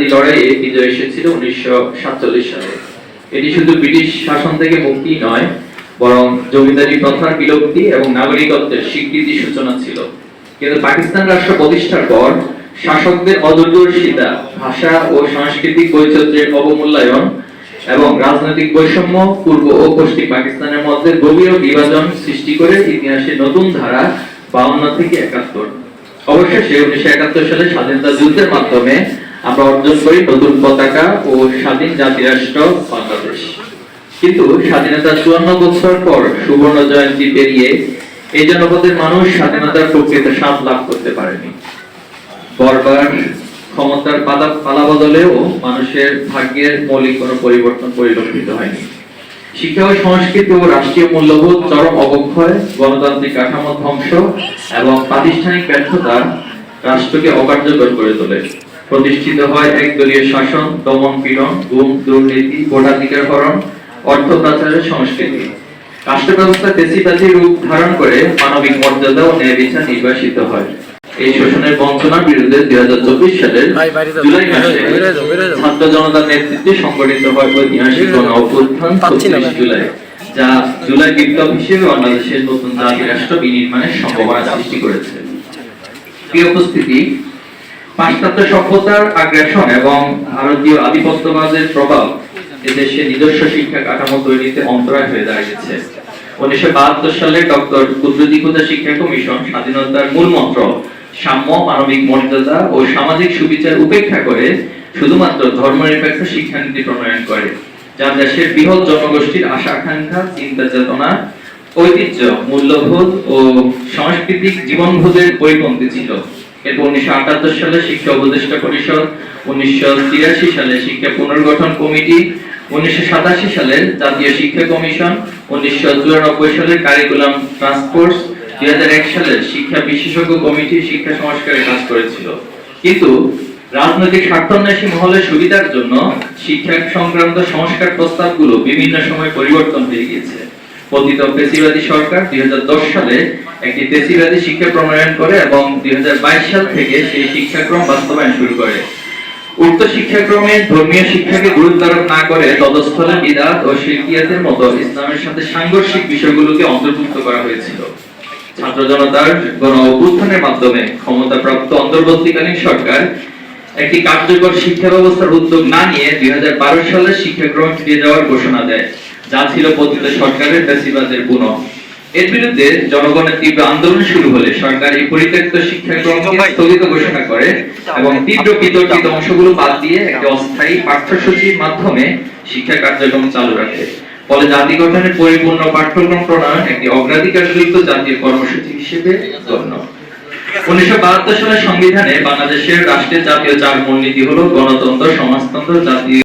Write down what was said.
মুক্তিবাদী লড়াইয়ে বিজয় এসেছিল 1947 সালে। এটি শুধু ব্রিটিশ শাসন থেকে মুক্তি নয়, বরং জমিদারি প্রথার বিলুপ্তি এবং নাগরিকত্বের স্বীকৃতি সূচনা ছিল। কিন্তু পাকিস্তান রাষ্ট্র প্রতিষ্ঠার পর শাসকদের অদূরদর্শিতা, ভাষা ও সাংস্কৃতিক বৈচিত্র্যের অবমূল্যায়ন এবং রাজনৈতিক বৈষম্য পূর্ব ও পশ্চিম পাকিস্তানের মধ্যে গভীর বিভাজন সৃষ্টি করে ইতিহাসের নতুন ধারা 52 থেকে 71। অবশেষে 1971 সালে স্বাধীনতা যুদ্ধের মাধ্যমে আমরা অর্জন করি নতুন পতাকা ও স্বাধীন জাতিরাষ্ট্র বাংলাদেশ। কিন্তু স্বাধীনতার 54 বছর পর সুবর্ণ জয়ন্তী পেরিয়ে এই জনপদের মানুষ স্বাধীনতার প্রকৃত স্বাদ লাভ করতে পারেনি। বারবার ক্ষমতার পালা বদলেও মানুষের ভাগ্যের মৌলিক কোনো পরিবর্তন পরিলক্ষিত হয়নি। শিক্ষা ও সংস্কৃতি ও রাষ্ট্রীয় মূল্যবোধ চরম অবক্ষয়, গণতান্ত্রিক কাঠামো ধ্বংস এবং প্রাতিষ্ঠানিক ব্যর্থতা রাষ্ট্রকে অকার্যকর করে তোলে। প্রতিষ্ঠিত হয় একদলীয় শাসন, দমন পীড়ন, গুম, দুর্নীতি, ভোটাধিকার হরণ, অর্থ পাচারের সংস্কৃতি। রাষ্ট্র ব্যবস্থা ফ্যাসিবাদী রূপ ধারণ করে মানবিক মর্যাদা ও ন্যায় বিচার নির্বাসিত হয়। এই শোষণের বঞ্চনার বিরুদ্ধে 2024 সালের জুলাই মাসে ছাত্র জনতার নেতৃত্বে সংগঠিত হয় ঐতিহাসিক গণ অভ্যুত্থান 25 জুলাই, যা জুলাই বিপ্লব হিসেবে বাংলাদেশের নতুন জাতি রাষ্ট্র বিনির্মাণের সম্ভাবনা সৃষ্টি করেছে। প্রিয় উপস্থিতি, পাশ্চাত্য সভ্যতার আগ্রাসন এবং ভারতীয় আধিপত্যবাদের প্রভাব এদেশে নিজস্ব শিক্ষা কাঠামো তৈরিতে অন্তরায় হয়ে দাঁড়িয়েছে। 1972 সালে ডক্টর কুদ্দুসী শিক্ষা কমিশন স্বাধীনতার মূল মন্ত্র সাম্য, মানবিক মর্যাদা ও সামাজিক সুবিচার উপেক্ষা করে শুধুমাত্র ধর্মনিরপেক্ষ শিক্ষানীতি প্রণয়ন করে, যা দেশের বৃহৎ জনগোষ্ঠীর আশা আকাঙ্ক্ষা, চিন্তা চেতনা, ঐতিহ্য, মূল্যবোধ ও সাংস্কৃতিক জীবনবোধের পরিপন্থী ছিল। এরপর 1978 সালে শিক্ষা উপদেষ্টা পরিষদ, 1983 সালে শিক্ষা পুনর্গঠন কমিটি, 1987 সালে জাতীয় শিক্ষা কমিশন, 1994 সালে কারিকুলাম টাস্ক ফোর্স, 2001 সালে শিক্ষা বিশেষজ্ঞ কমিটি শিক্ষা সংস্কারে কাজ করেছিল। কিন্তু রাজনৈতিক স্বার্থান্বেষী মহলের সুবিধার জন্য শিক্ষা সংক্রান্ত সংস্কার প্রস্তাবগুলো বিভিন্ন সময় পরিবর্তন হয়ে গিয়েছে। পতিত ফ্যাসিবাদী সরকার 2010 সালে একটি ফ্যাসিবাদী শিক্ষা প্রণয়ন করে এবং 2022 সাল থেকে সেই শিক্ষাক্রম বাস্তবায়ন শুরু করে। উক্ত শিক্ষাক্রমে ধর্মীয় শিক্ষাকে গুরুত্বারোপ না করে তদস্থলে বিদআত ও শিরকিয়াতের মতো ইসলামের সাথে সাংঘর্ষিক বিষয়গুলোকে অন্তর্ভুক্ত করা হয়েছিল। ছাত্র জনতার গণ অভ্যুত্থানের মাধ্যমে ক্ষমতাপ্রাপ্ত অন্তর্বর্তীকালীন সরকার একটি কার্যকর শিক্ষা ব্যবস্থার উদ্যোগ না নিয়ে 2012 সালে শিক্ষাক্রম ফিরে যাওয়ার ঘোষণা দেয়, যা ছিল পতিত সরকারের ফ্যাসিবাদের বুনট। এর বিরুদ্ধে জনগণের তীব্র আন্দোলন শুরু হলে সরকার এই পরিত্যক্ত শিক্ষাক্রমকে স্থগিত ঘোষণা করে এবং তীব্র বিতর্কিত অংশগুলো বাদ দিয়ে একটি অস্থায়ী পাঠ্যসূচির মাধ্যমে শিক্ষা কার্যক্রম চালু রাখে। ফলে জাতি গঠনের পরিপূর্ণ পাঠ্যক্রম প্রণয়ন একটি অগ্রাধিকারযুক্ত জাতীয় কর্মসূচি হিসেবে গণ্য। 1972 সালের সংবিধানে বাংলাদেশের রাষ্ট্রের জাতীয় চার মূলনীতি হলো গণতন্ত্র, সমাজতন্ত্র, জাতীয়